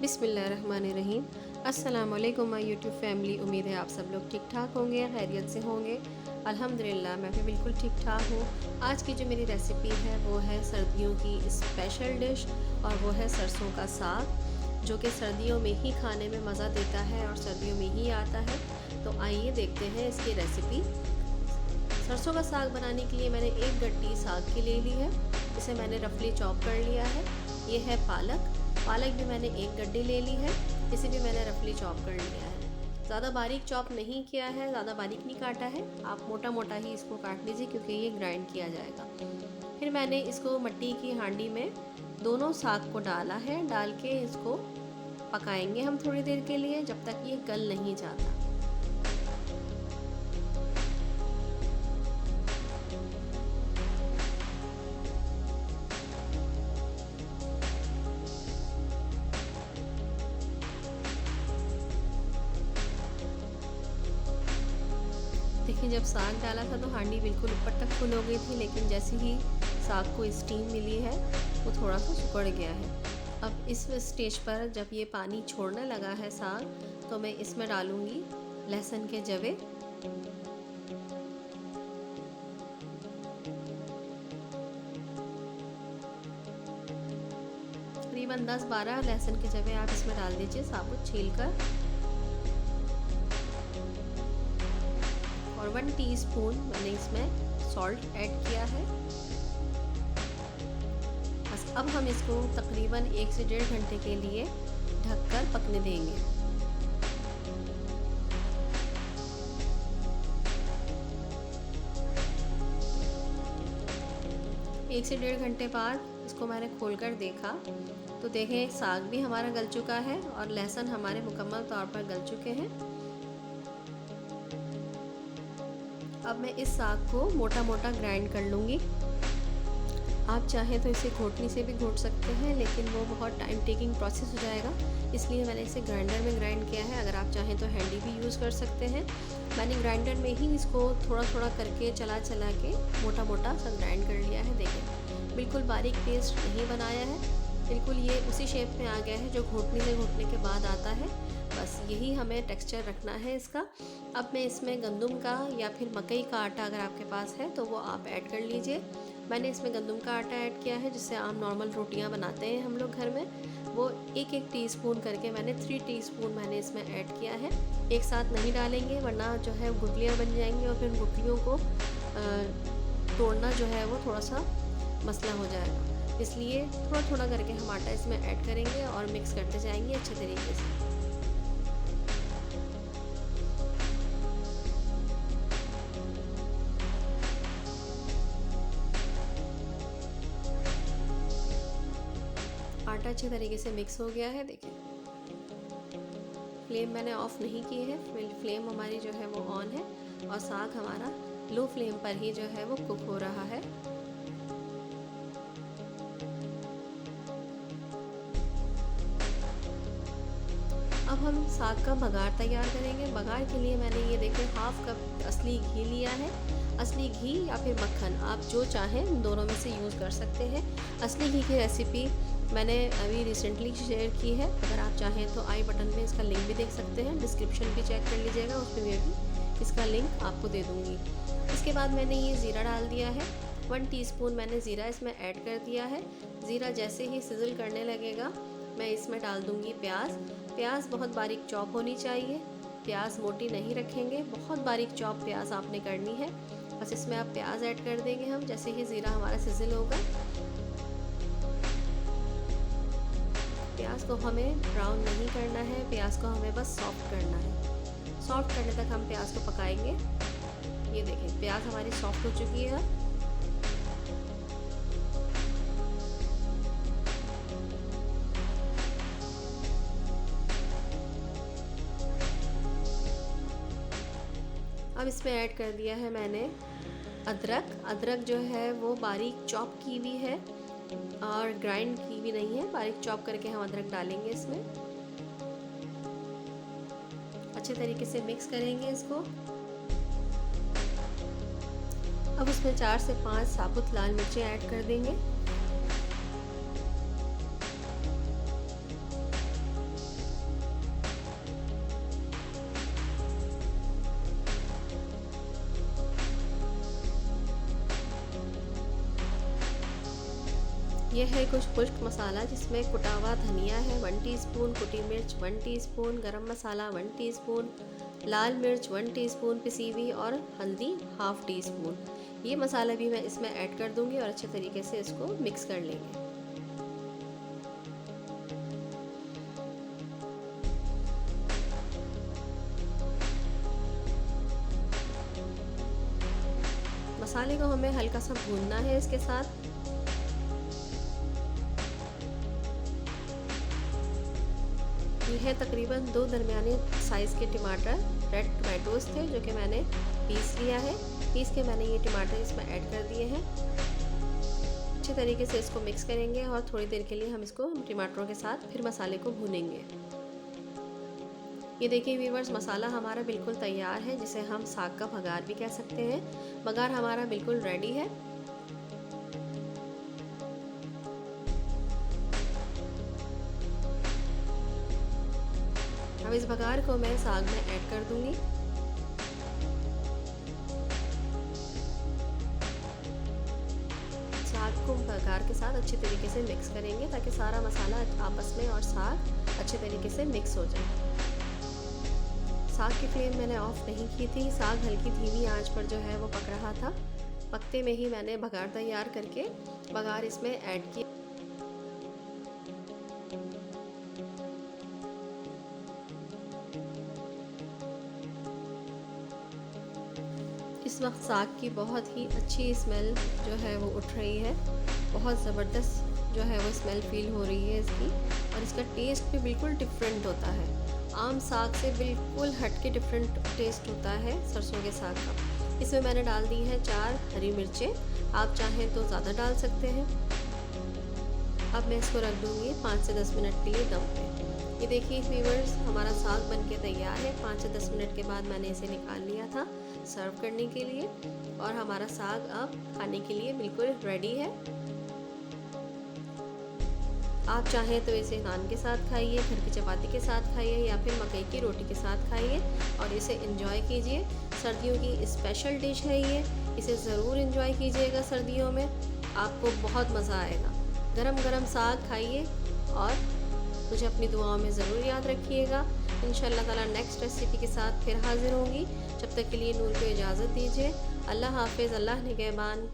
बिस्मिल्लाहिर्रहमानिर्रहीम। अस्सलाम वालेकुम माय यूट्यूब फैमिली। उम्मीद है आप सब लोग ठीक ठाक होंगे, खैरियत से होंगे। अल्हम्दुलिल्लाह मैं भी बिल्कुल ठीक ठाक हूँ। आज की जो मेरी रेसिपी है वो है सर्दियों की स्पेशल डिश और वो है सरसों का साग, जो कि सर्दियों में ही खाने में मज़ा देता है और सर्दियों में ही आता है। तो आइए देखते हैं इसकी रेसिपी। सरसों का साग बनाने के लिए मैंने एक गट्टी साग की ले ली है, इसे मैंने रफली चॉप कर लिया है। ये है पालक भी मैंने एक गड्डी ले ली है, इसे भी मैंने रफली चॉप कर लिया है। ज़्यादा बारीक चॉप नहीं किया है, ज़्यादा बारीक नहीं काटा है, आप मोटा मोटा ही इसको काट लीजिए क्योंकि ये ग्राइंड किया जाएगा। फिर मैंने इसको मिट्टी की हांडी में दोनों साग को डाला है, डाल के इसको पकाएंगे हम थोड़ी देर के लिए, जब तक ये गल नहीं जाता। देखिए, जब साग डाला था तो हांडी बिल्कुल ऊपर तक फुल हो गई थी, लेकिन जैसे ही साग को स्टीम मिली है वो थोड़ा सा सिकुड़ गया है। अब इस स्टेज पर जब ये पानी छोड़ने लगा है साग, तो मैं इसमें डालूंगी लहसुन के जवे। करीबन 10-12 लहसुन के जवे आप इसमें डाल दीजिए साबुत छील कर। और 1 टीस्पून मैंने इसमें सॉल्ट ऐड किया है। बस अब हम इसको तकरीबन 1 से 1.5 घंटे के लिए ढककर पकने देंगे। एक से 1.5 घंटे बाद इसको मैंने खोलकर देखा तो देखें साग भी हमारा गल चुका है और लहसुन हमारे मुकम्मल तौर पर गल चुके हैं। अब मैं इस साग को मोटा मोटा ग्राइंड कर लूँगी। आप चाहें तो इसे घोटनी से भी घोट सकते हैं, लेकिन वो बहुत टाइम टेकिंग प्रोसेस हो जाएगा, इसलिए मैंने इसे ग्राइंडर में ग्राइंड किया है। अगर आप चाहें तो हैंडी भी यूज़ कर सकते हैं। मैंने ग्राइंडर में ही इसको थोड़ा थोड़ा करके चला के मोटा मोटा सा ग्राइंड कर लिया है। देखें, बिल्कुल बारीक पेस्ट नहीं बनाया है, बिल्कुल ये उसी शेप में आ गया है जो घोटने के बाद आता है। बस यही हमें टेक्सचर रखना है इसका। अब मैं इसमें गंदम का या फिर मकई का आटा अगर आपके पास है तो वो आप ऐड कर लीजिए। मैंने इसमें गंदम का आटा ऐड किया है, जिससे आम नॉर्मल रोटियां बनाते हैं हम लोग घर में। वो एक टीस्पून करके मैंने 3 टीस्पून मैंने इसमें ऐड किया है। एक साथ नहीं डालेंगे वरना जो है गुठलियाँ बन जाएंगी और फिर गुठलियों को तोड़ना जो है वो थोड़ा सा मसला हो जाएगा। इसलिए थोड़ा थोड़ा करके हम आटा इसमें ऐड करेंगे और मिक्स करते जाएंगे अच्छे तरीके से। आटा अच्छे तरीके से मिक्स हो गया है। देखिए, फ्लेम मैंने ऑफ नहीं की है, फ्लेम हमारी जो है वो ऑन है और साग हमारा लो फ्लेम पर ही जो है वो कुक हो रहा है। अब हम साग का बघार तैयार करेंगे। बघार के लिए मैंने ये देखें 1/2 कप असली घी लिया है। असली घी या फिर मक्खन, आप जो चाहें दोनों में से यूज़ कर सकते हैं। असली घी की रेसिपी मैंने अभी रिसेंटली शेयर की है, अगर आप चाहें तो आई बटन में इसका लिंक भी देख सकते हैं, डिस्क्रिप्शन भी चेक कर लीजिएगा, उसमें मैं भी इसका लिंक आपको दे दूँगी। इसके बाद मैंने ये ज़ीरा डाल दिया है। 1 टीस्पून मैंने ज़ीरा इसमें ऐड कर दिया है। ज़ीरा जैसे ही सिजल करने लगेगा मैं इसमें डाल दूँगी प्याज बहुत बारीक चॉप होनी चाहिए। प्याज मोटी नहीं रखेंगे, बहुत बारीक चॉप प्याज आपने करनी है। बस इसमें आप प्याज ऐड कर देंगे हम जैसे ही ज़ीरा हमारा सिजल होगा। प्याज को हमें ब्राउन नहीं करना है, प्याज को हमें बस सॉफ्ट करना है। सॉफ्ट करने तक हम प्याज को पकाएंगे। ये देखें, प्याज हमारी सॉफ्ट हो चुकी है। अब इसमें ऐड कर दिया है मैंने अदरक जो है वो बारीक चॉप की हुई है और ग्राइंड की भी नहीं है, बारीक चॉप करके हम अदरक डालेंगे इसमें। अच्छे तरीके से मिक्स करेंगे इसको। अब उसमें 4 से 5 साबुत लाल मिर्चें ऐड कर देंगे। यह है कुछ खुश्क मसाला जिसमें कुटा हुआ धनिया है 1 टीस्पून, कुटी मिर्च 1 टीस्पून, गरम मसाला 1 टीस्पून, लाल मिर्च 1 टीस्पून पिसी हुई और हल्दी हाफ़ टी स्पून। ये मसाला भी मैं इसमें ऐड कर दूंगी और अच्छे तरीके से इसको मिक्स कर लेंगे। मसाले को हमें हल्का सा भूनना है इसके साथ। ये है तकरीबन 2 दरमियाने साइज़ के टमाटर रेड टमाटोज़ थे जो कि मैंने पीस लिया है। पीस के मैंने ये टमाटर इसमें ऐड कर दिए हैं। अच्छे तरीके से इसको मिक्स करेंगे और थोड़ी देर के लिए हम इसको टमाटरों के साथ फिर मसाले को भूनेंगे। ये देखिए व्यूअर्स, मसाला हमारा बिल्कुल तैयार है, जिसे हम साग का बघार भी कह सकते हैं। बघार हमारा बिल्कुल रेडी है। अब इस बघार को मैं साग में ऐड कर दूंगी। साग को बघार के साथ अच्छे तरीके से मिक्स करेंगे ताकि सारा मसाला आपस में और साग अच्छे तरीके से मिक्स हो जाए। साग की फ्लेम मैंने ऑफ नहीं की थी। साग हल्की धीमी आंच पर जो है वो पक रहा था। पकते में ही मैंने बघार तैयार करके बघार इसमें ऐड किया। इस वक्त साग की बहुत ही अच्छी स्मेल जो है वो उठ रही है। बहुत ज़बरदस्त जो है वो स्मेल फील हो रही है इसकी, और इसका टेस्ट भी बिल्कुल डिफरेंट होता है। आम साग से बिल्कुल हट के डिफरेंट टेस्ट होता है सरसों के साग का। इसमें मैंने डाल दी है 4 हरी मिर्चें, आप चाहें तो ज़्यादा डाल सकते हैं। अब मैं इसको रख दूँगी 5 से 10 मिनट के लिए दम पे। ये देखिए व्यूअर्स, हमारा साग बनके तैयार है। 5 से 10 मिनट के बाद मैंने इसे निकाल लिया था सर्व करने के लिए, और हमारा साग अब खाने के लिए बिल्कुल रेडी है। आप चाहें तो इसे नान के साथ खाइए, घर की चपाती के साथ खाइए, या फिर मकई की रोटी के साथ खाइए और इसे एंजॉय कीजिए। सर्दियों की स्पेशल डिश है ये, इसे ज़रूर एंजॉय कीजिएगा। सर्दियों में आपको बहुत मज़ा आएगा। गरम गरम साग खाइए और मुझे अपनी दुआओं में ज़रूर याद रखिएगा। इंशाअल्लाह ताला नेक्स्ट रेसिपी के साथ फिर हाजिर होंगी। जब तक के लिए नूर को इजाज़त दीजिए। अल्लाह हाफिज़, अल्लाह निगहबान।